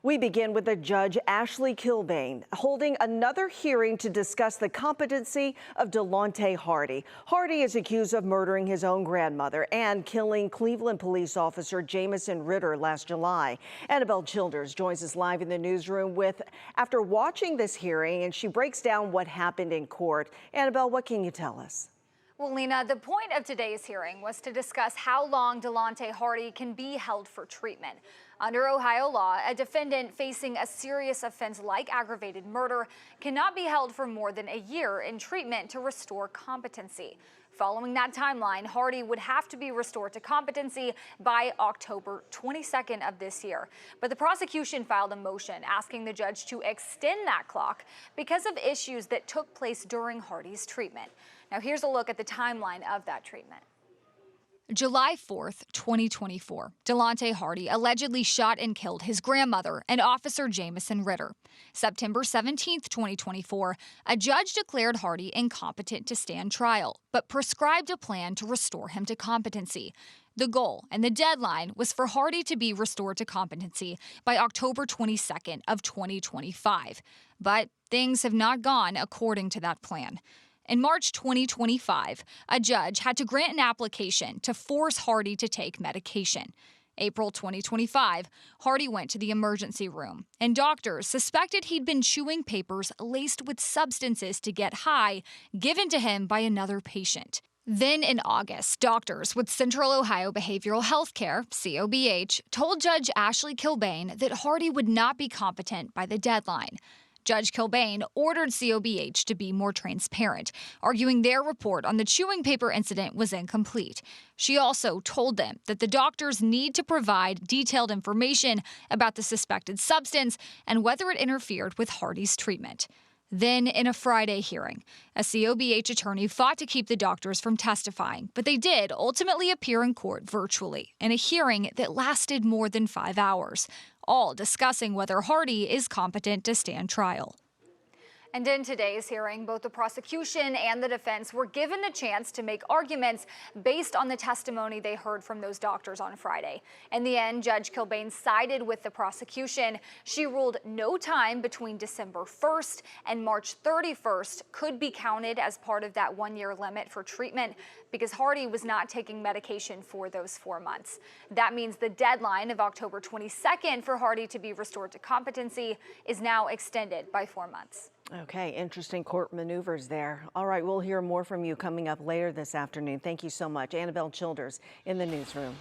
We begin with the judge, Ashley Kilbane, holding another hearing to discuss the competency of Delonte Hardy. Hardy is accused of murdering his own grandmother and killing Cleveland police officer Jamieson Ritter last July. Annabelle Childers joins us live in the newsroom after watching this hearing, and she breaks down what happened in court. Annabelle, what can you tell us? Well, Lena, the point of today's hearing was to discuss how long Delonte Hardy can be held for treatment. Under Ohio law, a defendant facing a serious offense like aggravated murder cannot be held for more than a year in treatment to restore competency. Following that timeline, Hardy would have to be restored to competency by October 22nd of this year. But the prosecution filed a motion asking the judge to extend that clock because of issues that took place during Hardy's treatment. Now, here's a look at the timeline of that treatment. July 4th, 2024, Delonte Hardy allegedly shot and killed his grandmother and Officer Jamieson Ritter. September 17th, 2024, a judge declared Hardy incompetent to stand trial, but prescribed a plan to restore him to competency. The goal and the deadline was for Hardy to be restored to competency by October 22nd of 2025. But things have not gone according to that plan. In March 2025, a judge had to grant an application to force Hardy to take medication. April 2025, Hardy went to the emergency room, and doctors suspected he'd been chewing papers laced with substances to get high given to him by another patient. Then in August, doctors with Central Ohio Behavioral Health Care, COBH, told Judge Ashley Kilbane that Hardy would not be competent by the deadline. Judge Kilbane ordered COBH to be more transparent, arguing their report on the chewing paper incident was incomplete. She also told them that the doctors need to provide detailed information about the suspected substance and whether it interfered with Hardy's treatment. Then, in a Friday hearing, a COBH attorney fought to keep the doctors from testifying, but they did ultimately appear in court virtually in a hearing that lasted more than 5 hours, all discussing whether Hardy is competent to stand trial. And in today's hearing, both the prosecution and the defense were given the chance to make arguments based on the testimony they heard from those doctors on Friday. In the end, Judge Kilbane sided with the prosecution. She ruled no time between December 1st and March 31st could be counted as part of that 1-year limit for treatment because Hardy was not taking medication for those 4 months. That means the deadline of October 22nd for Hardy to be restored to competency is now extended by 4 months. Okay, interesting court maneuvers there. All right, we'll hear more from you coming up later this afternoon. Thank you so much. Annabelle Childers in the newsroom.